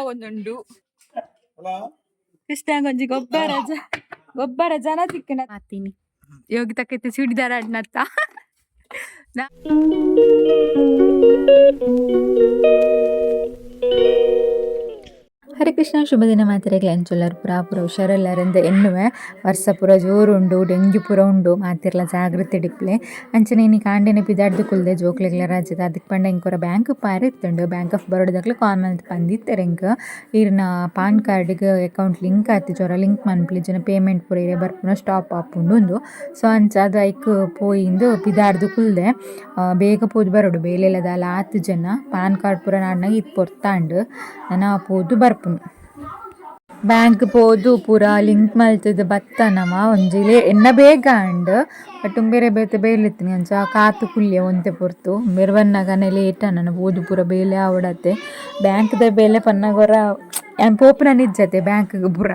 ಒಂದುಂಡು ಕೃಷ್ಣ ಗೊಂಜಿ ಗೊಬ್ಬರ ಜನ ತಿಕ್ಕಣ ಹಾತೀನಿ ಯೋಗಿತಕ್ಕ ಚೂಡಿದಾರ ಅಡ್ನತ್ತ ಹರೇ ಕೃಷ್ಣ ಶುಭ ದಿನ ಮಾತಿರೆಗ್ಲ ಅಂಚುಲ್ಲರು ಪುರ ಹುಷಾರೆಲ್ಲರಿಂದ ಎನ್ನುವೆ ವರ್ಷ ಪೂರ ಜೋರುಂಡು ಡೆಂಗ್ಯೂ ಪೂರ ಉಂಡು ಮಾತಿರ್ಲ ಜಾಗ್ರತೆ ಡಿಪ್ಲೆ ಅಂಚನೆ ಇನಿ ಕಾಂಡೆನೆ ಪಿದಾಡ್ದು ಕುಲ್ದೆ ಜೋಕ್ಲೆಗ್ಲ ರಾಜ್ಯದ ಅದಕ್ಕೆ ಪಂಡ ಇಂಕೊರ ಬ್ಯಾಂಕ್ ಪಾರಿತ್ತುಂಡು ಬ್ಯಾಂಕ್ ಆಫ್ ಬರೋಡದಾಗ್ಲ ಕಾಲ್ ಮಲ್ತ್ ಬಂದಿತ್ತಾರೆ ಇಂಕ ಇರ್ನ ಪಾನ್ ಕಾರ್ಡ್ಗೆ ಅಕೌಂಟ್ ಲಿಂಕ್ ಆತಿ ಜೊರ ಲಿಂಕ್ ಮನ್ಪ್ಲಿ ಜನ ಪೇಮೆಂಟ್ ಪೂರ ಇರೇ ಬರ್ಪುನ ಸ್ಟಾಪ್ ಆಪುಂಡು ಒಂದು ಸೊ ಅಂಚ ಅದು ಐಕ್ ಪೋಯಿಂದು ಪಿದಾಡ್ದು ಕುಲ್ದೆ ಬೇಗ ಪೋದು ಬರೋಡು ಬೇಲೆಲ್ಲದಲ್ಲ 10 ಜನ ಪಾನ್ ಕಾರ್ಡ್ ಪೂರ ನಾಡ್ನಾಗ ಇದು ಪೊರ್ತಾಂಡು ನಾನು ಪೋದು ಬರ್ಪುನು ಬ್ಯಾಂಕ್ ಪೋದು ಪೂರ ಲಿಂಕ್ ಮಲ್ತದ ಬತ್ತನಮ ಒಂಜಿಲೆ ಎನ್ನ ಬೇಗ ಅಂಡ್ ಬಟ್ ಬೇರೆ ಬೇತೆ ಬೇಲಿತ್ತೀನಿ ಅಂಚ ಕಾತು ಕುಲ್ಯ ಒಂತೆ ಪೊರ್ತು ಮೆರವನ್ನಗನೆ ಲೇಟ್ ನನ್ನ ಪೋದು ಪೂರ ಬೇಲೆ ಆವಡತ್ತೆ ಬ್ಯಾಂಕ್ದ ಬೇಲೆ ಪನ್ನಗೊರ ಪೋಪುನ ನಿಜ್ಜತೆ ಬ್ಯಾಂಕ್ಗೆ ಪೂರ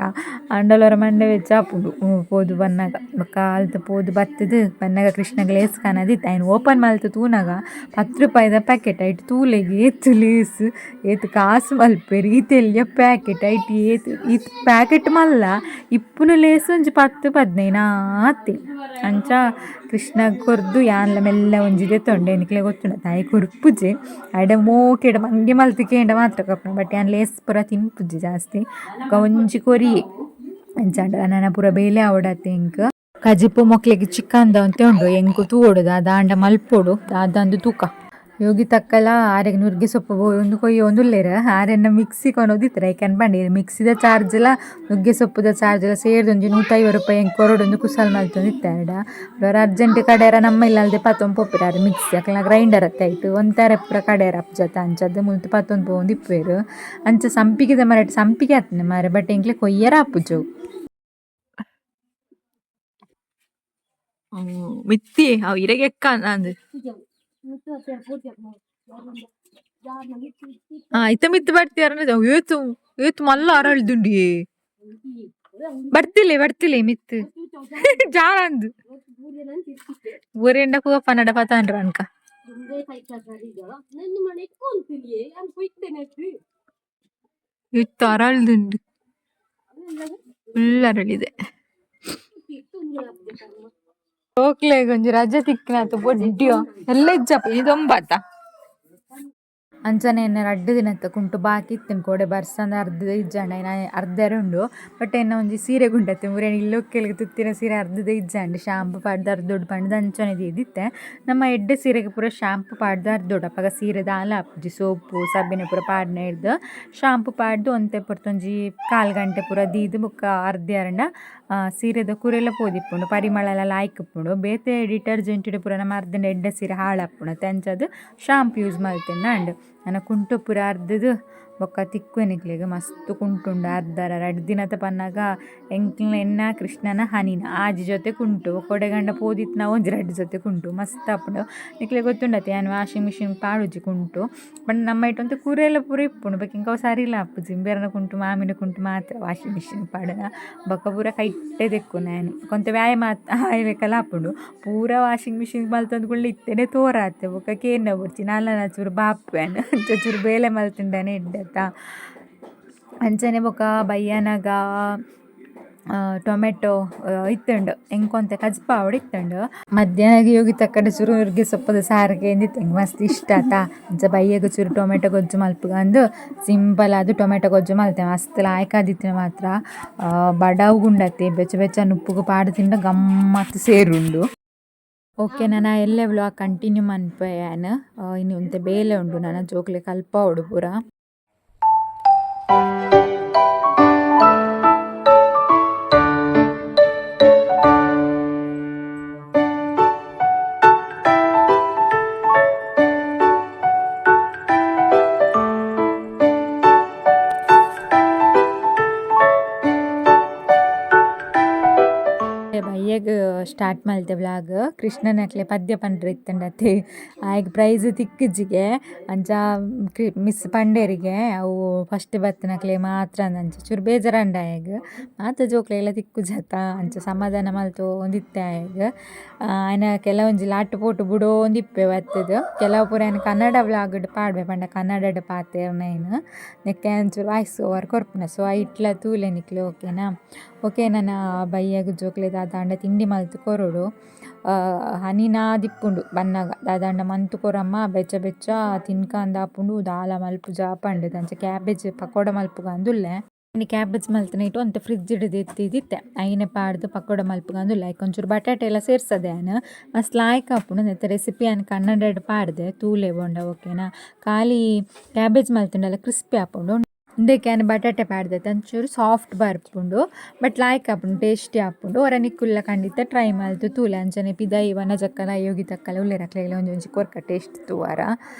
ಅಂಡಲವರ ಮಂಡೆ ವೆಚ್ಚ ಆಪುಂಡು ಪೋದು ಬನ್ನಾಗ ಕಾಲ್ತ ಪೋದು ಬತ್ತದು ಬನ್ನಾಗ ಕೃಷ್ಣಗೆ ಲೇಸ್ ಕಾಣದಿತ್ತು ಆಯ್ನು ಓಪನ್ ಮಲ್ತು ತೂನಾಗ 10 ರೂಪಾಯಿದ ಪ್ಯಾಕೆಟ್ ಐಟ್ ತೂಲೆಗೆ ಏತು ಲೇಸ್ ಏತು ಕಾಸು ಮಲ್ಪೇರಿ ಈತೆಲ್ಯ ಪ್ಯಾಕೆಟ್ ಐಟ್ ಏತು ಈ ಪ್ಯಾಕೆಟ್ ಮಲ್ಲ ಇಪ್ಪುನ ಲೇಸ್ ಒಂಜಿ 10-15 ಆತಿ ಅಂಚ ಕೃಷ್ಣ ಕೊರ್ದು ಯಾನ್ಲ ಮೆಲ್ಲ ಒಂಜಿದೆ ತೊಂಡೆ ನಿಕ್ಲೆ ಗೊತ್ತುಂಡ ತಾಯಿ ಕೊರ್ಪುಜೆ ಆಯ್ಡ ಮೋಕೆಡ ಮಂಗೆ ಮಲ್ತಿಕೇಂಡ ಮಾತ್ರ ಕಪ್ಪು ಬಟ್ ಯಾನ್ ಲೇಸ್ ಪೂರ ತಿನ್ಪುಜಿ ಜಾಸ್ತಿ ಒಂಜಿ ಕೊರಿ ಅಂಚಾಂಡ ನನ್ನ ಪೂರ ಬೇಲೆ ಆವಡತ್ತೆ ಇಂಕ ಕಜಿಪು ಮೊಕ್ಲೆಗೆ ಚಿಕ್ಕಂದ ಅಂತ ಉಂಡು ಎಂಕು ತೂವೋಡು ದಾಂಡ ಮಲ್ಪೋಡು ದಾದಂದು ತೂಕ ಯೋಗಿತಕ್ಕಲ ಆರೆಗೆ ನುರ್ಗೆ ಸೊಪ್ಪು ಒಂದು ಕೊಯ್ಯೋ ಒಂದುಲ್ಲೇರ ಆರೆನ್ನ ಮಿಕ್ಸಿ ಕೊನೋದಿತ್ತರ ಐಕನ್ ಬಂಡಿ ಮಿಕ್ಸಿದ ಚಾರ್ಜ್ಲ ನುಗ್ಗೆ ಸೊಪ್ಪುದ ಚಾರ್ಜ್ಲ ಸೇರ್ದು ಒಂಜಿ 150 ರೂಪಾಯಿ ಹೆಂಗೆ ಕೊರಡೊಂದು ಕುಸಲ್ ಮಲ್ತೊಂದಿತ್ತಾಡ ಅವ್ರ ಅರ್ಜೆಂಟ್ ಕಡೆಯರ ನಮ್ಮ ಇಲ್ಲದೆ ಪತ್ತೊಂದು ಪೊಪ್ಪಿರಾರು ಮಿಕ್ಸಿ ಅಕ್ಕಲ ಗ್ರೈಂಡರ್ ಅತ್ತಾಯ್ತು ಒಂಥರ ಪೂರ ಕಡೆಯರ ಅಪ್ಜತ ಅಂಚದ್ದು ಮುಲ್ತು ಪತ್ತೊಂದು ಪೋಂದು ಇಪ್ಪೇರು ಅಂಚ ಸಂಪಿಗೆದ ಮರ ಸಂಪಿಗೆ ಹತ್ತನೆ ಮಾರೆ ಬಟ್ ಎಂಕ್ಲೆ ಕೊಯ್ಯರ ಅಪ್ಪುಜು ಮಿತ್ತಿ ಅವು ಇರೆಗೆ ಎಕ್ಕ ಅಂದು ಇತ್ತ ಮಿತ್ತು ಬರ್ತೀಯಾರ ಏತು ಏತು ಮಲ್ಲ ಅರಳ್ದುಂಡಿ ಬರ್ತಿಲ್ಲ ಮಿತ್ತು ಜಾರ ಅಂದು ಊರೆಂಡ ಕೂಗ ಪನ್ನಡ ಪತಾಂಡ್ರ ಅನ್ಕ ಇತ್ತು ಅರಳ್ದುಂಡು ಫುಲ್ ಅರಳಿದೆ ಹೋಗ್ಲೇ ಗೊಂಜಿ ರಜೆ ತಿಕ್ಕನಾತು ಬೊಡ್ಡಿಯೋ ಎಲ್ಲ ಇಜ್ಜಪ್ಪ ಇದೊಂಬತ್ತ ಅಂಚನೆ ಎನ್ನ 2 ದಿನತ್ತ ಕುಂಟು ಬಾಕಿ ಇತ್ತೇನೆ ಕೋಡೆ ಬರ್ಸಂದ ಅರ್ಧ ಇಜ್ಜಂಡ ಅರ್ಧರೆ ಉಂಡು ಬಟ್ ಎನ್ನ ಒಂಜಿ ಸೀರೆ ಗುಂಡತ್ತೆ ಮುರೇನು ಇಲ್ಲೊಕ್ಕೆಲ್ಗೆ ತುತ್ತಿನ ಸೀರೆ ಅರ್ಧದ ಇಜ್ಜಂಡು ಶಾಂಪು ಪಾಡ್ದು ಅರ್ಧೊಡ್ಡು ಪಂಡ್ದು ಅಂಚನೆದು ಇದ್ದಿತ್ತೆ ನಮ್ಮ ಎಡ್ಡೆ ಸೀರೆಗೆ ಪೂರ ಶಾಂಪು ಪಾಡ್ದು ಅರ್ಧೊಡ್ಡು ಅಪ್ಪಾಗ ಸೀರೆದ ಆಲ ಅಪ್ಪುಜಿ ಸೋಪು ಸಬ್ಬಿನ ಪೂರ ಪಾಡ್ನ ಹಿಡ್ದು ಶಾಂಪು ಪಾಡ್ದು ಒಂತೆ ಪೊರ್ತೊಂಜಿ 1/4 ಗಂಟೆ ಪೂರ ದೀದು ಬುಕ್ಕ ಅರ್ಧ ಅರಂಡ ಸೀರೆದ ಕುರೆಲ್ಲ ಪೋದಿಪ್ಪುಂಡು ಪರಿಮಳ ಲಾಯ್ಕುಪ್ಪುಂಡು ಬೇತೆ ಡಿಟರ್ಜೆಂಟ್ ಪೂರ ನಮ್ಮ ಅರ್ಧಂಡ ಎಡ್ಡೆ ಸೀರೆ ಹಾಳಾಪುಂಡು ತೆಂಚದು ಶಾಂಪು ಯೂಸ್ ಮಾಡ್ತೇನೆ ಅಂಡ್ ನನ್ನ ಕುಂಟು ಪೂರ ಅರ್ಧದು ಬೊಕ್ಕ ತಿಕ್ಕು ನಿಕ್ಲೆಗೆ ಮಸ್ತ್ ಕುಂಟುಂಡು ಅರ್ಧರ 2 ದಿನದ ಪನ್ನಾಗ ಎಂಕ್ಲ ಎನ್ನ ಕೃಷ್ಣನ ಹನಿನ ಆಜಿ ಜೊತೆ ಕುಂಟು ಕೊಡೆಗಂಡ ಪೋದಿತ್ತು ನಾವು ಒಂಜಿ 2 ಜೊತೆ ಕುಂಟು ಮಸ್ತ್ ಆಪುಂಡು ನಿಕ್ಲೆ ಗೊತ್ತುಂಡತ್ತೆ ನಾನು ವಾಷಿಂಗ್ ಮಿಷಿನ್ ಪಾಡುಜಿ ಕುಂಟು ಬಟ್ ನಮ್ಮ ಇಟ್ಟಂತೂ ಕೂರೆಲ್ಲ ಪೂರ ಇಪ್ಪುಂಡು ಬಕ್ಕ ಇಂಕ ಸರಿ ಇಲ್ಲ ಅಪ್ಪುಜಿ ಬೇರೆನ ಕುಂಟು ಮಾಮಿನ ಕುಂಟು ಮಾತ್ರ ವಾಷಿಂಗ್ ಮಿಷಿನ್ ಪಾಡನ ಬೊಕ್ಕ ಪೂರ ಕೈಟ್ಟೆ ತೆಕ್ಕು ನಾನು ಕೊಂತ ವ್ಯಾಯಾಮ ಆಯ್ಲೆಕ್ಕಲ್ಲ ಹಾಪುಂಡು ಪೂರ ವಾಷಿಂಗ್ ಮಿಷಿನ್ ಮಲ್ತಂದ್ಕೊಳ್ಳಿ ಇತ್ತೇನೆ ತೋರಾತ್ತೆ ಬೊಕ್ಕ ಕೇರ್ನ ಬಿಡ್ತಿ ನಾಲ್ನ ಚೂರು ಬಾಪ್ಯಾನು ಚೂರು ಬೇಲೆ ಮಲ್ತಿಂಡಾನೆ ಇಡ್ಡೆ ಅಂಚನೆ ಬೊಕ ಬಯ್ಯನಾಗ ಟೊಮೆಟೊ ಇತ್ತುಂಡು ಎಂಕೊಂತೆ ಕಜ್ಪಾವಡು ಇತ್ತುಂಡು ಮಧ್ಯಾಹ್ನಗೆ ಯೋಗಿತಕ್ಕಡೆ ಚೂರು ನುರ್ಗೆ ಸೊಪ್ಪದ ಸಾರಿಗೆ ಎಂದಿತ್ತು ಹೆಂಗೆ ಮಸ್ತ್ ಇಷ್ಟ ಆತ ಅಂಚ ಬಯ್ಯಗ ಚೂರು ಟೊಮೆಟೊ ಗೊಜ್ಜು ಮಲ್ಪುಗಂದು ಸಿಂಪಲ್ ಅದು ಟೊಮೆಟೊ ಗೊಜ್ಜು ಮಲ್ತೇವೆ ಮಸ್ತ್ ಲಾಯ್ಕಾದಿತ್ತು ಮಾತ್ರ ಬಡವು ಗುಂಡತ್ತೆ ಬೆಚ್ಚ ಉಪ್ಪುಗು ಪಾಡು ತಿಂಡ ಗಮ್ಮತ್ತು ಸೇರುಂಡು ಓಕೆ ನಾನು ಎಲ್ಲೇ ವ್ಲಾಗ್ ಕಂಟಿನ್ಯೂ ಮನ್ಪೇನು ಇನ್ನು ಒಂತೆ ಬೇಲೆ ಉಂಡು ನಾನು ಜೋಕ್ಲೆ ಕಲ್ಪ ಉಡು ಪೂರ ಸ್ಟಾರ್ಟ್ ಮಲ್ತೆ ವ್ಲಾಗ್. ಕೃಷ್ಣನಕ್ಲೆ ಪದ್ಯ ಪಂಡ್ರೆ ಇತ್ತಂಡತ್ತೆ ಆಯ್ಗೆ ಪ್ರೈಸ್ ತಿಕ್ಕಿಜ್ಜಿಗೆ ಅಂಚ ಮಿಸ್ ಪಂಡೇರಿಗೆ ಅವು ಫಸ್ಟ್ ಬತ್ತನಕ್ಲೆ ಮಾತ್ರ ಅಂಚ ಚೂರು ಬೇಜಾರಂಡ ಆಯ್ಗೆ ಮಾತ ಜೋಕ್ಲೆಲ್ಲ ತಿಕ್ಕುಜತ್ತ ಅಂಚ ಸಮಾಧಾನ ಮಲ್ತು ಒಂದಿತ್ತೆ ಆಯ್ಗೆ ಆಯ್ನ ಕೆಲವೊಂಜಿ ಲಾಟ್ ಪೋಟು ಬುಡೋ ಒಂದಿಪ್ಪೆ ಬತ್ತದು ಕೆಲವು ಪೂರ ಏನು ಕನ್ನಡ ವ್ಲಾಗ್ ಪಾಡ್ವೆ ಪಂಡ ಕನ್ನಡ ಪಾತೆರ್ನೇನು ನೆಕ್ಕೆ ಒಂಚೂರು ವಾಯ್ಸ್ ಓವರ್ ಕೊರ್ಪುನ ಸೊ ಇಟ್ಲ ತೂಲೆ ನಿಕ್ಲೆ ಓಕೆನಾ. ಓಕೆ ನನ್ನ ಬೈಯಾಗ ಜೋಕ್ಲೆ ದಾದಾಂಡ ತಿಂಡಿ ಮಲ್ತು ಕೊರೋಡು ಹನಿನಾ ದಿಪ್ಪುಂಡು ಬನ್ನಾಗ ದಾದಾಂಡ ಮಂತು ಕೊರಮ್ಮ ಬೆಚ್ಚ ಬೆಚ್ಚ ತಿನ್ಕಂದಾಪುಂಡು ದಾಲ ಮಲ್ಪು ಜಾಪಂಡು ಅಂಚ ಕ್ಯಾಬೇಜ್ ಪಕೋಡ ಮಲ್ಪುಗ ಅಂದುಲ್ಲೆ ಇನ್ನು ಕ್ಯಾಬೇಜ್ ಮಲ್ತನ ಇಟ್ಟು ಅಂತ ಫ್ರಿಜ್ ಹಿಡಿದು ಎತ್ತಿದ್ದಿತ್ತೆ ಐನೆ ಪಾಡ್ದು ಪಕೋಡ ಮಲ್ಪುಗ ಅಂದುಲ್ಲ ಐಕ್ ಒಂಚೂರು ಬಟಾಟೆ ಎಲ್ಲ ಸೇರ್ಸದೆ ನಾನು ಮಸ್ತ್ ಲಾಯ್ಕ್ ಹಾಪುಂಡು ನೆತ್ತ ರೆಸಿಪಿ ಅನ್ ಕನ್ನಡ ಪಾಡ್ದೆ ತೂಲೆ ಬೋಂಡ ಓಕೆನಾ. ಖಾಲಿ ಕ್ಯಾಬೇಜ್ ಮಲ್ತುಂಡಲ್ಲ ಕ್ರಿಸ್ಪಿ ಹಾಪುಂಡು ಇಂದಕ್ಕೆ ಬಟಾಟೆ ಪಾಡ್ದೆ ಒಂಚೂರು ಸಾಫ್ಟ್ ಬರ್ಪುಂಡು ಬಟ್ ಲಾಯ್ಕ್ ಹಾಪುಂಡು ಟೇಸ್ಟಿ ಹಾಪುಂಡು ಹೊರ ನಿಕ್ಕುಲ್ಲ ಖಂಡಿತ ಟ್ರೈ ಮಲ್ತು ತೂಲೆ ಅಂಚನೆ ಪಿದೈ ವನ ಜಕ್ಕಲ ಯೋಗಿತಕ್ಕಲ ಉಲ್ಲೆರಕ್ಲೆಲ್ಲ ಒಂಜಿ ಕೊರ್ಕ ಟೇಸ್ಟ್ ತೂವಾರ.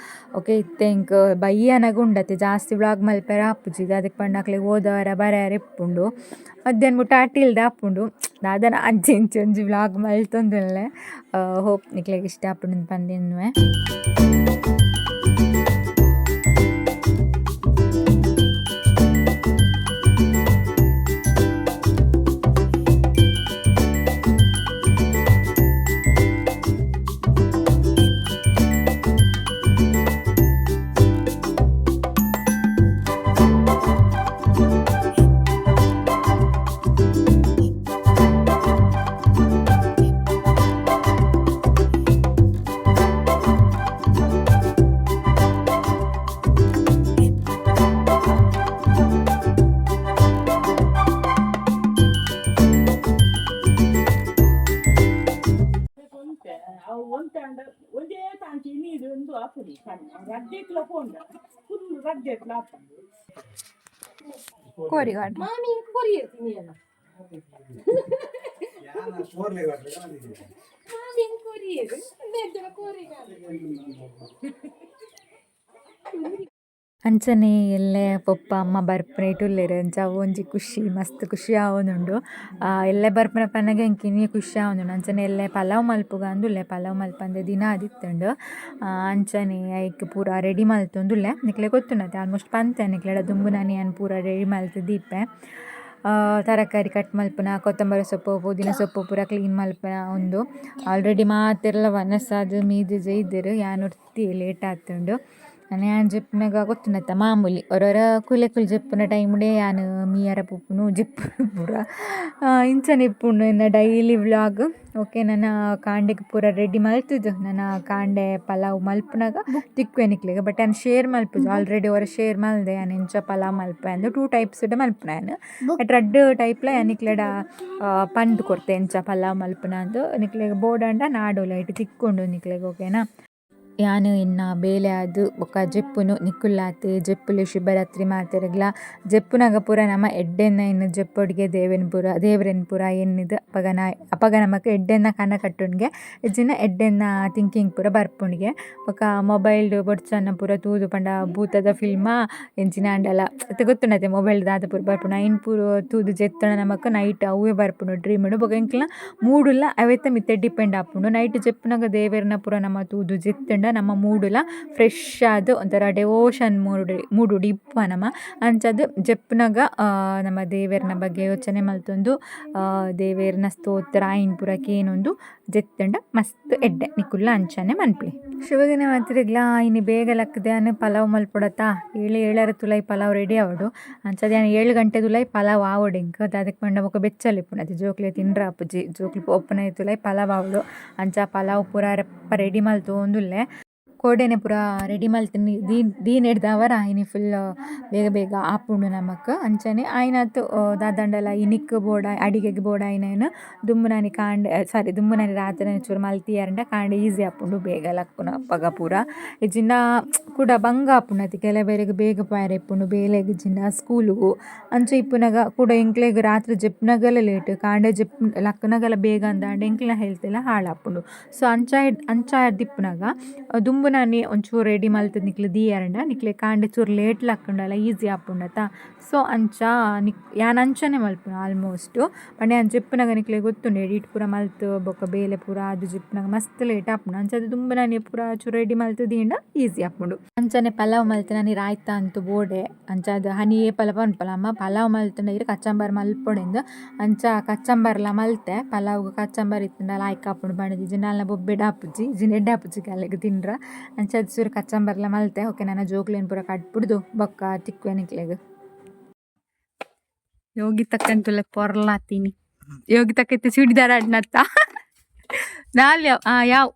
ಓಕೆ ಇತ್ತೆ ಇಂಕ್ ಬಯ್ಯನಗ ಉಂಡತ್ತೆ ಜಾಸ್ತಿ ವ್ಲಾಗ್ ಮಲ್ಪೆರ ಹಾಪುಜಿದ ಅದಕ್ಕೆ ಪಂಡಕ್ಲೆ ಹೋದವರ ಬರೆಯರ ಎಪ್ಪುಂಡು ಮಧ್ಯಾಹ್ನ ಮುಟ್ಟ ಆಟಿಲ್ದ ಹಾಪುಂಡು ದಾದನ ಅಂಚೆ ಇಂಚೆ ಒಂಜಿ ವ್ಲಾಗ್ ಮಲ್ತೊಂದುಲ್ಲೆ ಹೋಪ್ ನಿಕ್ಲೆಗೆ ಇಷ್ಟ ಹಾಪುಂಡು ಪಂದಿನ್ನುವೆ. ಕೋರಿ ಅಂಚನೆ ಎಲ್ಲೆ ಪಪ್ಪ ಅಮ್ಮ ಬರ್ಪನೆ ಇಟ್ಟುಲ್ಲೇರು ಅಂಚ ಒಂಜಿ ಖುಷಿ ಮಸ್ತ್ ಖುಷಿ ಆವೊಂದುಂಡು ಎಲ್ಲೆ ಬರ್ಪನೆ ಪನ್ನಗೆ ಎಂಕಿನಿ ಖುಷಿ ಆವೊಂದುಂಡು ಅಂಚನೆ ಎಲ್ಲೆ ಪಲಾವ್ ಮಲ್ಪುಗ ಅಂದುಲ್ಲೆ ಪಲಾವ್ ಮಲ್ಪಂದೆ ದಿನ ಆದಿತ್ತುಂಡು ಅಂಚನೆ ಐಕ್ ಪೂರ ರೆಡಿ ಮಲ್ತೊಂದುಲ್ಲೆ ನಿಕ್ಲೆ ಗೊತ್ತುಂಡತೆ ಆಲ್ಮೋಸ್ಟ್ ಪಂತೆ ನಿಕ್ಲೆಡ ದುಂಬುನಾನಿ ಅನ್ ಪೂರ ರೆಡಿ ಮಲ್ತು ದೀಪೆ ತರಕಾರಿ ಕಟ್ ಮಲ್ಪುನ ಕೊತ್ತಂಬರಿ ಸೊಪ್ಪು ಪುದೀನ ಸೊಪ್ಪು ಪೂರ ಕ್ಲೀನ್ ಮಲ್ಪುನ ಒಂದು ಆಲ್ರೆಡಿ ಮಾತೆಲ್ಲ ವನಸಾದ ಮೀದು ಜೈದೆರು ಯಾನೊರ್ತಿ ಲೇಟ್ ಆತುಂಡು ನಾನು ಜೆಪ್ಪಿನಾಗ ಗೊತ್ತುಂಡತ್ತ ಮಾಮೂಲಿ ಅವರವರ ಕುಲೆ ಜೆಪ್ಪಿನ ಟೈಮ್ಡೆ ಯಾನು ಮೀಯರ ಪುಪ್ಪುನು ಜೆಪ್ಪು ಪೂರ ಇಂಚನೆ ಇಪ್ಪುಂಡು ಇನ್ನು ಡೈಲಿ ವ್ಲಾಗ್. ಓಕೆ ನನ್ನ ಕಾಂಡೆಗೆ ಪೂರ ರೆಡಿ ಮಲ್ತಿದ್ದು ನನ್ನ ಕಾಂಡೆ ಪಲಾವ್ ಮಲ್ಪನಾಗ ತಿಕ್ವೆ ನಿಕ್ಲಿಗೆ ಬಟ್ ನಾನು ಶೇರ್ ಮಲ್ಪುದು ಆಲ್ರೆಡಿ ಅವರ ಶೇರ್ ಮಲ್ದೆ ನಾನು ಇಂಚ ಪಲಾವ್ ಮಲ್ಪೆ ಅಂದು 2 ಟೈಪ್ಸ್ ಮಲ್ಪನ ನಾನು ಬಟ್ 2 ಟೈಪ್ಲ ನಿಕ್ಲೆಡ ಪಂಡು ಕೊಡ್ತೆ ಇಂಚ ಪಲಾವ್ ಮಲ್ಪನ ಅಂದು ನಿಕ್ಲೆಗೆ ಬೋಡಂಡ ನಾಡು ಲೈಟ್ ತಿಕ್ಕೊಂಡು ನಿಕ್ಲೆಗೆ ಓಕೆನಾ. ಯಾನು ಇನ್ನು ಬೇಲೆ ಅದು ಬೊಕ್ಕ ಜೆಪ್ಪುನು ನಿಕ್ಕುಲ್ಲಾತು ಜೆಪ್ಪುಲು ಶಿವರಾತ್ರಿ ಮಾತೆರೆಗ್ಲ ಜೆಪ್ಪುನಾಗ ಪೂರ ನಮ್ಮ ಎಡ್ಡೆನ್ನ ಇನ್ನು ಜೆಪ್ಪೊಡಿಗೆ ದೇವ್ರೆನ್ ಪೂರ ಎನ್ನಿದು ಅಪಗ ನಮಕ್ ಎಡ್ಡೆನ್ನ ಕನ್ನ ಕಟ್ಟುನ್ಗೆ ಇಜ್ಜಿನ ಎಡ್ಡೆನ್ನ ಥಿಂಕಿಂಗ್ ಪೂರ ಬರ್ಪುಂಡಿಗೆ ಬೊಕ್ಕ ಮೊಬೈಲ್ ಬೊಡ್ಚನ್ನ ಪೂರ ತೂದು ಪಂಡ ಭೂತದ ಫಿಲ್ಮ ಎಂಚಿನ ಅಂಡಲ ಗೊತ್ತುಂಡತೆ ಮೊಬೈಲ್ ದಾದ ಪೂರ ಬರ್ಪುಂಡು ಐನ್ ಪೂರ ತೂದು ಜೆತ್ತಣ ನಮಕ್ ನೈಟ್ ಅವೇ ಬರ್ಪುಂಡು ಡ್ರೀಮ್ಡು ಬೊಕ ಇಂಕ್ಲ ಮೂಡುಲ್ಲ ಅವೆತ್ತ ಮಿತ್ತೆ ಡಿಪೆಂಡ್ ಆಪುಂಡು ನೈಟ್ ಜೆಪ್ಪುನಾಗ ದೇವೆರ್ನ ಪೂರ ನಮ್ಮ ತೂದು ಜೆತ್ತಂಡ ನಮ್ಮ ಮೂಡುಲ ಫ್ರೆಶ್ ಆದ ಒಂಥರ ಡೆವೋಷನ್ ಮೂಡು ಡಿಪ್ಪ ನಮ್ಮ ಅಂಚದು ಜೆಪ್ಪನಾಗ ನಮ್ಮ ದೇವೇರ್ನ ಬಗ್ಗೆ ಯೋಚನೆ ಮಲ್ತೊಂದು ದೇವೇರ್ನ ಸ್ತೋತ್ರ ಆಯಿನ್ ಪೂರಕ್ಕೇನೊಂದು ಜೆತ್ತಂಡ ಮಸ್ತ್ ಎಡ್ಡೆ ನಿಕ್ಕುಲ್ಲ ಅಂಚನೆ ಮನ್ಪಿ ಶಿವದಿನ ಮಾತಿರಿಗ್ಲ ಇನ್ನು ಬೇಗ ಲಕ್ಕದೆ ಅನ್ನು ಪಲಾವ್ ಮಲ್ಪೊಡತ್ತಾ 7 ತುಲೈ ಪಲಾವ್ ರೆಡಿ ಆವಡು ಅಂಚದ 7 ಗಂಟೆ ತುಲೈ ಪಲಾವ್ ಆವಡು ಇಂಕ ಅದಕ್ಕೆ ಪಂಡ ಬೊಕ ಬೆಚ್ಚಲಿ ಪುಣತಿ ಜೋಕ್ಲೆ ತಿನ್ರ ಅಪ್ಪುಜಿ ಜೋಕ್ಲಿ ಒಪ್ಪನೆ ತುಲೈ ಪಲಾವ್ ಆವಡು ಅಂಚ ಪಲಾವ್ ಪೂರ ರೆಪ್ಪ ರೆಡಿ ಮಲ್ತು ಒಂದುಲ್ಲೆ ಕೋಡೆನೆ ಪೂರ ರೆಡಿ ಮಲ್ತೀನಿ ದೀನ್ ಹಿಡ್ದವರ ಇನಿ ಫುಲ್ ಬೇಗ ಆಪುಂಡು ನಮಕ್ ಅಂಚನೆ ಆಯ್ನತ್ತು ದಾದಂಡಲ ಇನಿಕ್ ಬೋಡ ಅಡಿಗೆಗೆ ಬೋಡ ಆಯ್ನೇನು ದುಂಬುನಾನಿ ದುಂಬುನಾನಿ ರಾತ್ರಿ ಚೂರು ಮಲ್ತಿಯಾರಂಡ ಕಾಂಡೆ ಈಸಿ ಆಪುಂಡು ಬೇಗ ಲಕ್ಕುನ ಪಗ ಪೂರ ಇಜ್ಜಿಂಡ ಕೂಡ ಬಂಗ ಆಪುಂಡತಿ ಕೆಲಬೇರೆಗೆ ಬೇಗ ಪಾಯರ ಇಪ್ಪುಂಡು ಬೇಲೆಗೆ ಇಜ್ಜಿಂಡ ಸ್ಕೂಲುಗು ಅಂಚ ಇಪ್ಪುನಾಗ ಕೂಡ ಇಂಕ್ಲೆಗ್ ರಾತ್ರಿ ಜೆಪ್ನಗಲ ಲೇಟ್ ಕಾಂಡೆ ಲಕ್ಕನಗಲ ಬೇಗ ಅಂದಾಂಡ ಇಂಕ್ಲಿನ ಹೆಲ್ತ್ ಎಲ್ಲ ಹಾಳಾಪುಂಡು ಸೊ ಅಂಚ ದಿಪ್ಪುನಾಗ ದುಂಬು ನಾನೇ ಒಂಚೂರು ರೆಡಿ ಮಲ್ತದ ನಿಕ್ಲೆ ದಿಯಾರಂಡ ನಿಕ್ಲೆ ಕಾಂಡೆ ಚೂರು ಲೇಟ್ ಹಾಕೊಂಡಲ್ಲ ಈಸಿ ಆಪುಂಡತ ಸೊ ಅಂಚ ಯಾನ್ ಅಂಚನೆ ಮಲ್ಪುನ ಆಲ್ಮೋಸ್ಟ್ ಪಂಡೆ ಅಂಚ ಇಪ್ಪನಾಗ ನಿಕ್ಲೆ ಗೊತ್ತುಂಡು ಎಡಿಟ್ ಪೂರ ಮಲ್ತು ಬೊಕ್ಕ ಬೇಲೆ ಪೂರ ಅದು ಜಿಪ್ಪನಾಗ ಮಸ್ತ್ ಲೇಟ್ ಆಪುಂಡು ಅಂಚ ಅದು ತುಂಬ ನಾನೇ ಪೂರ ಚೂರು ರೆಡಿ ಮಲ್ತದಿಂಡ ಈಸಿ ಆಪುಂಡು ಅಂಚನೆ ಪಲಾವ್ ಮಲ್ತು ನಾನು ರಾಯ್ತ ಅಂತು ಬೋಡೆ ಅಂಚ ಅದು ಹನಿ ಪಲ ಪನ್ಪಲ ಅಮ್ಮ ಪಲಾವ್ ಮಲ್ತುಂಡ ಇರು ಕಚ್ಚಂಬರ್ ಮಲ್ಪೊಡೆಂದು ಅಂಚ ಕಚ್ಚಂಬರ್ಲ ಮಲ್ತೆ ಪಲಾವ್ಗೆ ಕಚ್ಚಂಬರ್ ಇತ್ತುಂಡ ಲಾಯ್ಕ್ ಆಪುಂಡು ಪಂಡದು ಜಿನಾಲ್ನ ಬೊಬ್ಬೆ ಡಾಪುಜಿ ಜಿನೆಡ್ಡೆ ಆಪುಜಿ ಕಾಲೆಗೆ ತಿಂಡ್ರ ಅಂಚ ಅದು ಚೂರು ಕಚ್ಚಂಬರ್ಲ ಮಲ್ತೆ ಓಕೆ ನಾನು ಜೋಕ್ಲೇನು ಪೂರ ಕಟ್ಬಿಡ್ದು ಬೊಕ್ಕ ತಿಕ್ಕುವೆ ನಿಕ್ಲೆಗೆ ಯೋಗಿತಕ್ಕಂತುಲೆ ಪೊರ್ಲಾತೀನಿ ಯೋಗಿತಕ್ಕ ಇತ್ತು ಚೂಡಿದಾರ ಅಡ್ನತ್ತ ನಾಲ್ ಯಾವ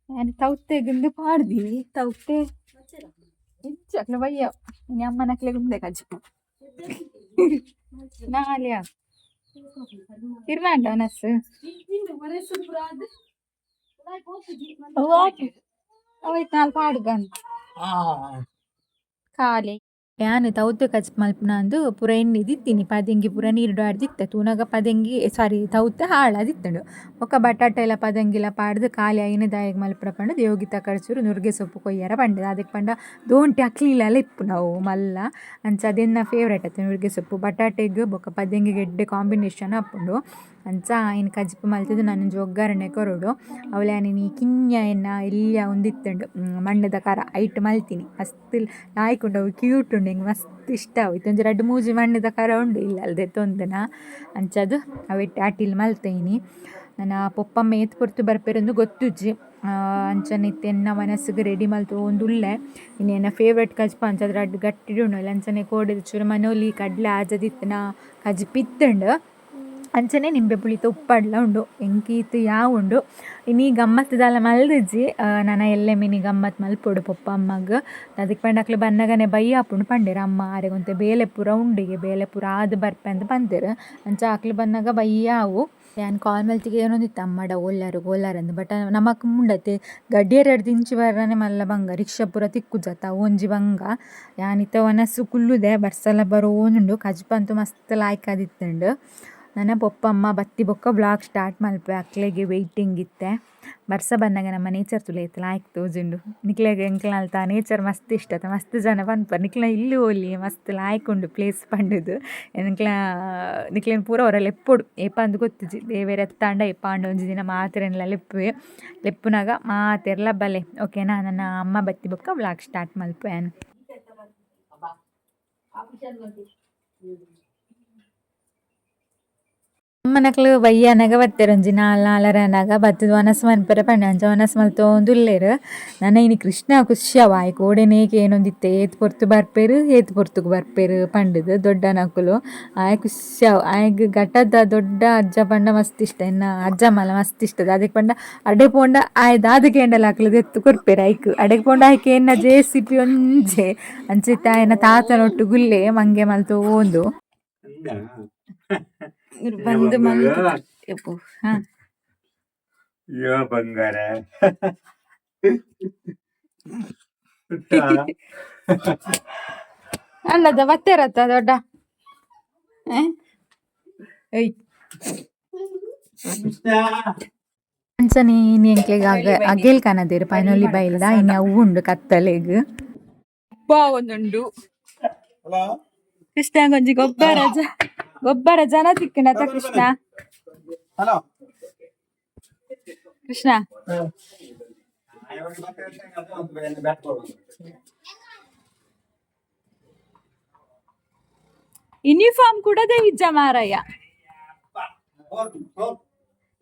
ನಾನು ತೌತೆಗಿಂದು ಪಾಡ್ದಿ ತೌತೆ ಇಚ್ಚಕ್ಲ ಬಯ್ಯ ಇನಿ ಅಮ್ಮನಕ್ಲೆ ಗುಂದೆ ಕಜ್ಜು ನಾಲ್ಯ ಇರ್ನಾಂಡ ನಸ್ಸು ಅವೈತ್ ನಾಲ್ ಪಾಡ್ಗಂತ ಖಾಲಿ ಯಾನು ತೌತೆ ಕಚ್ ಮಲ್ಪನಂದು ಪೂರ ಎಣ್ಣೆ ದಿತ್ತೀನಿ ಪದಂಗಿ ಪೂರ ನೀರು ಡಾಡ್ದಿತ್ತೆ ತೂನಾಗ ಪದಂಗಿ ಸಾರಿ ತೌತೆ ಹಾಳದಿತ್ತಂಡು ಒಕ್ಕ ಬಟಾಟೆ ಎಲ್ಲ ಪದಂಗಿಲ ಪಾಡ್ದು ಖಾಲಿ ಐನದಾಯಿಗೆ ಮಲ್ಪರ ಪಂಡದು ಯೋಗಿತ ಕಡ್ಚೂರು ನುರ್ಗೆ ಸೊಪ್ಪು ಕೊಯ್ಯಾರ ಪಂಡದು ಅದಕ್ಕೆ ಪಂಡ ದೋಂಟಿ ಅಕ್ಲಿಲೆಲ್ಲ ಇಪ್ಪು ನಾವು ಮಲ್ಲ ಅಂಚ ಅದೆನ್ನ ಫೇವ್ರೇಟ್ ಆಯ್ತು ನುರ್ಗೆ ಸೊಪ್ಪು ಬಟಾಟೆಗೆ ಬೊಕ್ಕ ಪದಂಗಿಗೆ ಎಡ್ಡೆ ಕಾಂಬಿನೇಷನ್ ಹಾಕೊಂಡು ಅಂಚ ಇನ್ನು ಕಜ್ಜಿ ಮಲ್ತಿದ್ದು ನಾನು ಒಗ್ಗರಣೆ ಕೊರಡು ಅವಳೆ ನೀನು ಕಿಂಜ ಎನ್ನ ಎಲ್ಲ ಒಂದಿತ್ತುಂಡು ಮಣ್ಣದ ಖಾರ ಐಟ್ ಮಲ್ತೀನಿ ಮಸ್ತ್ ನಾಯ್ಕೊಂಡವು ಕ್ಯೂಟ್ ಉಂಡು ಹಿಂಗೆ ಮಸ್ತ್ ಇಷ್ಟ ಆಯ್ತು ಒಂದು 2-3 ಮಣ್ಣದ ಖಾರ ಉಂಡು ಇಲ್ಲ ಅಲ್ಲದೆ ತೊಂದನ ಅಂಚದು ಅವಿಟ್ಟು ಆಟಿಲ್ ಮಲ್ತೇನಿ ನಾನು ಪೊಪ್ಪಮ್ಮ ಎತ್ತು ಪೊರ್ತು ಬರ್ಪೇರೊಂದು ಗೊತ್ತುಜ್ಜಿ ಅಂಚನಿತ್ತು ಎನ್ನ ಮನಸ್ಸಿಗೆ ರೆಡಿ ಮಲ್ತು ಒಂದು ಉಳ್ಳೆ ಇನ್ನು ಎನ್ನ ಫೇವ್ರೇಟ್ ಕಜ್ಪ ಅಂಚದ್ರ ಅಡ್ಡು ಗಟ್ಟಿಡು ಉಂಡು ಅಂಚನೆ ಕೋಡಿದ ಚೂರು ಮನೋಲಿ ಕಡ್ಲೆ ಆಜದಿತ್ತು ನಾ ಕಜ್ಪಿತ್ತುಂಡು ಅಂಚನೆ ನಿಂಬೆ ಪುಳಿತ ಉಪ್ಪಡ್ಲ ಉಂಡು ಎಂಕೀತು ಯಾವ ಉಂಡು ಇನ್ನು ಗಮ್ಮತ್ತದಲ್ಲ ಮಲ್ದಿಜ್ಜಿ ನಾನು ಎಲ್ಲೆ ಮಿನಿ ಗಮ್ಮತ್ತು ಮಲ್ಪೊಡು ಪೊಪ್ಪ ಅಮ್ಮಗೆ ಅದಕ್ಕೆ ಪಂಡಕ್ಲೆ ಬನ್ನಗನೆ ಬೈ ಹಾಪುಂಡು ಪಂಡೇರು ಅಮ್ಮ ಆರೆಗೊಂತೆ ಬೇಲೆ ಪೂರ ಉಂಡಿಗೆ ಬೇಲೆ ಪೂರ ಆದು ಬರ್ಪೆ ಅಂತ ಬಂದೇರು ಅಂಚ ಆಕ್ಲು ಬನ್ನಾಗ ಬೈ ಯಾವು ನಾನು ಕಾಲ್ ಮಲ್ತಿಗೆ ಏನೊಂದಿತ್ತು ಅಮ್ಮಡ ಓಲಾರಂದು ಬಟ್ ನಮಕ್ ಮುಂಡತ್ತೆ ಗಡ್ಡಿಯರೆಡು ದಿಂಚಿ ಬರ್ರನೆ ಮಲ್ಲ ಬಂಗ ರಿಕ್ಷಾ ಪೂರ ತಿಕ್ಕುಜತ್ತ ಒಂಜಿ ಬಂಗ ಯಾನಿತ್ತ ಒನಸ್ಸು ಕುಲ್ಲುದೆ ಬರ್ಸಲ ಬರೋ ಉಂಡು ಕಜ್ಪಂತು ಮಸ್ತ್ ಲಾಯ್ಕಾದಿತ್ತುಂಡು ನನ್ನ ಪೊಪ್ಪಮ್ಮ ಬತ್ತಿ ಬೊಕ್ಕ ಬ್ಲಾಗ್ ಸ್ಟಾರ್ಟ್ ಮಲ್ಪೆ ಅಕ್ಲೆಗೆ ವೆಯ್ಟಿಂಗ್ ಇತ್ತೆ ಬರ್ಸ ಬಂದಾಗ ನಮ್ಮ ನೇಚರ್ ತುಲೆ ಇತ್ತು ಲಾಯ್ಕ್ ತೋಜುಂಡು ನಿಕ್ಲೆಗೆ ಎಂಕ್ಲಲ್ತ ನೇಚರ್ ಮಸ್ತ್ ಇಷ್ಟ ಮಸ್ತ್ ಜನ ಪನ್ಪರ್ ನಿಕ್ಲ ಇಲ್ಲಿ ಹೋಲಿ ಮಸ್ತ್ ಲಾಯ್ಕೊಂಡು ಪ್ಲೇಸ್ ಪಂಡುದು ನಿಕ್ಲೇನು ಪೂರ ಅವರಲ್ಲಿ ಎಪ್ಪೊಡು ಏಪ ಅಂದು ಗೊತ್ತಿಜಿ ದೇವೇರೆ ಎತ್ತಾಂಡ ಏಪ ಅಂಡ ಒಂಜಿ ದಿನ ಮಾತೆರೆಲ್ಲ ಲೆಪ್ಪುವೆ ಲೆಪ್ಪುನಾಗ ಮಾತೆರ್ಲ ಬಲೆ ಓಕೆನಾ ನನ್ನ ಅಮ್ಮ ಬತ್ತಿ ಬೊಕ್ಕ ಬ್ಲಾಗ್ ಸ್ಟಾರ್ಟ್ ಮಲ್ಪೆ ಅಮ್ಮನಕ್ಲು ಬಯ್ಯನಾಗ ಬತ್ತೇರೊಂಜಿ ನಾಲರನಾಗ ಬತ್ತದ ವನಸ್ ಮನ್ಪರೆ ಪಂಡ ಅಂಚ ವನಸ್ ಮಲ್ತೊಂದುಲ್ಲೇರು ನನ್ನ ಇನಿ ಕೃಷ್ಣ ಖುಷ್ಯವ ಆಯ್ಕೆ ಓಡೆನೇಕೆ ಏನೊಂದಿತ್ತೆ ಏತ್ ಪೊರ್ತು ಬರ್ಪೇರು ಏತ್ ಪೊರ್ತುಗು ಬರ್ಪೇರು ಪಂಡದು ದೊಡ್ಡ ನಕುಲು ಆಯ್ ಖುಷ್ಯವ ಆಯ್ಗೆ ಘಟದ ದೊಡ್ಡ ಅಜ್ಜ ಪಂಡ ಮಸ್ತ್ ಇಷ್ಟ ಇನ್ನ ಅಜ್ಜ ಮಲ್ಲ ಮಸ್ತ್ ಇಷ್ಟದ ಅದಕ್ಕೆ ಪಂಡ ಅಡೆ ಪೋಂಡ ಆಯ್ದು ಅದಕ್ಕೆ ಎಂಡಲ್ಲ ಹಾಕ್ಲದು ಎತ್ತು ಕೊರ್ಪೇರು ಆಯ್ಕೆ ಅಡೆಗೆ ಪೋಂಡ ಆಯ್ಕೆ ಎನ್ನ JCP ಒಂಜೆ ಅಂಚಿತ್ತ ಎನ್ನ ತಾತನೊಟ್ಟು ಗುಲ್ಲೆ ಮಂಗೆ ಮಲ್ತು ಓಂದು ಬಂದು ಮಲ್ತು ಬಂಗಾರ ಅಲ್ಲದ ಬತ್ತೇರತ್ತ ದೊಡ್ಡ ಅಂಚನೆ ಎಂಕ್ಲೆಗೆ ಅಗೇಲ್ ಕನದೇರು ಪೈನೊಲಿ ಬೈಲ್ದ ಇನ್ನು ಅವು ಉಂಡು ಕತ್ತಲೆಗ್ ಒಂದುಂಡು ಕೃಷ್ಣ ಗೊಂಜಿ ಗೊಬ್ಬರ ಜನ ತಿಕ್ಕಣತ ಕೃಷ್ಣ ಕೃಷ್ಣ ಯೂನಿಫಾರ್ಮ್ ಕೂಡ ಇಜ್ಜ ಮಾರಯ್ಯ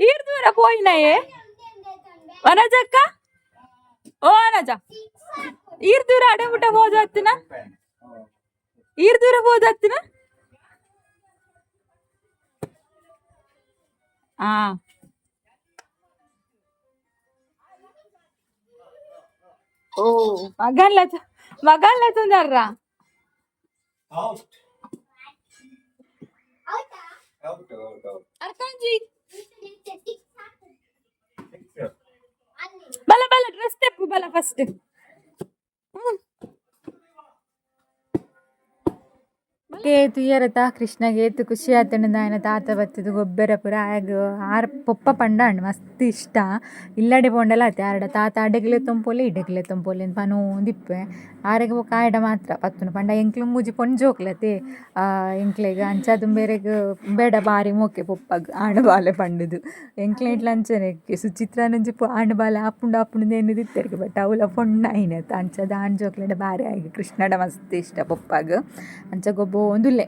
ಈರ್ ದೂರ ಪೋಯಿನಯೇ ವನಜಕ್ಕ ಓ ವನಜ ಈರ್ ದೂರ ಅಡಮುಟ ಹೋದ ಹತ್ತಿನ ಈರ್ ದೂರ ಹೋದ ಹತ್ತಿನ ಓ ಮಗನ್ಲ ತುಂದರ್ರ ಅರ್ಕಂಜಿ ಬಲ ಬಲ ಡ್ರೆಸ್ ತೆಪ್ಪು ಬಲ ಫಸ್ಟ್ ಕೇತು ಏರತ ಕೃಷ್ಣಗೆ ಏತು ಖುಷಿ ಆತಂಡ ಆಯ್ನ ತಾತ ಬತ್ತಿದು ಗೊಬ್ಬರ ಪೂರ ಆಗ ಆರ್ ಪೊಪ್ಪ ಪಂಡ ಮಸ್ತ್ ಇಷ್ಟ ಇಲ್ಲಡೆ ಪೋಂಡಲ ಆತ ಆರಡ ತಾತ ಅಡೆಗ್ಲೆ ತೊಂಪೋಲೆ ಇಡೆಗ್ಲೆ ತೊಂಪೋಲೆ ಅಂತ ಪನೂ ದಿಪ್ಪೆ ಆರೆಗೆ ಬೊಕ ಆಯ್ಡ ಮಾತ್ರ ಪತ್ತುನ ಪಂಡ ಎಂಕ್ಲು ಮೂಜಿ ಪೊಂಜೋಕ್ಲತೆ ಎಂಕ್ಲೆಗ್ ಅಂಚಾದು ಬೇರೆಗ್ ಬೇಡ ಬಾರಿ ಮೋಕೆ ಪೊಪ್ಪಗ್ ಆಂಡಬಾಲೆ ಪಂಡುದು ಎಂಕ್ಲೆ ಇಟ್ಲ ಅಂಚನೆ ಸುಚಿತ್ರ ನಂಜಿ ಆಂಡಬಾಲೆ ಆಪುಂಡು ಆಪುಂಡು ಏನು ದಿತ್ತರಿಗೆ ಬಟ್ ಅವಳ ಪೊಂಡ ಆಯ್ನತ್ತ ಅಂಚದ ಆಂಡ್ಜೋಕ್ಲೆಡ ಬಾರಿ ಆಗಿ ಕೃಷ್ಣಡ ಮಸ್ತ್ ಇಷ್ಟ ಪೊಪ್ಪಗ್ ಅಂಚ ಗೊಬ್ಬ ಒಂದುಲ್ಲೆ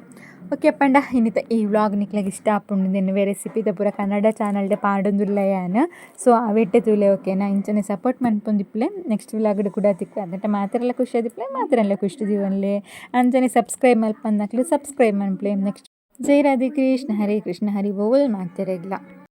ಓಕೆ ಪಂಡ ಇನ್ನಿತ ಈ ವ್ಲಾಗ್ ನಿಕ್ಲೆಗ್ ಇಷ್ಟ ಆಪುಂಡು ಎನ್ನುವೆ ರೆಸಿಪಿದ ಪೂರ ಕನ್ನಡ ಚಾನಲ್ಡೆ ಪಾಡೊಂದುಲ್ಲೆಯಾನ್ ಸೊ ಅವೆಟ್ಟೆ ತೂಲೆ ಓಕೆನಾ ಇಂಚನೆ ಸಪೋರ್ಟ್ ಮನ್ಪೊಂದಿಪ್ಪಲೆ ನೆಕ್ಸ್ಟ್ ವ್ಲಾಗ್ಡ್ ಕೂಡ ತಿಕ್ಕ ಅದಟ ಮಾತೆರೆಲ್ಲ ಖುಷಿ ಆದಿಪ್ಪಲೆ ಮಾತೆರೆಲ್ಲ ಖುಷಿ ದಿವನ್ಲೆ ಅಂಚನೆ ಸಬ್ಸ್ಕ್ರೈಬ್ ಮಲ್ಪಂದಾಕ್ಲು ಸಬ್ಸ್ಕ್ರೈಬ್ ಮನ್ಪ್ಲೆ ನೆಕ್ಸ್ಟ್ ಜೈ ರಾಧೆ ಕೃಷ್ಣ ಹರೇ ಕೃಷ್ಣ ಹರಿ ಬೋಲ್ ಮಾತೆರೆಗ್ಲ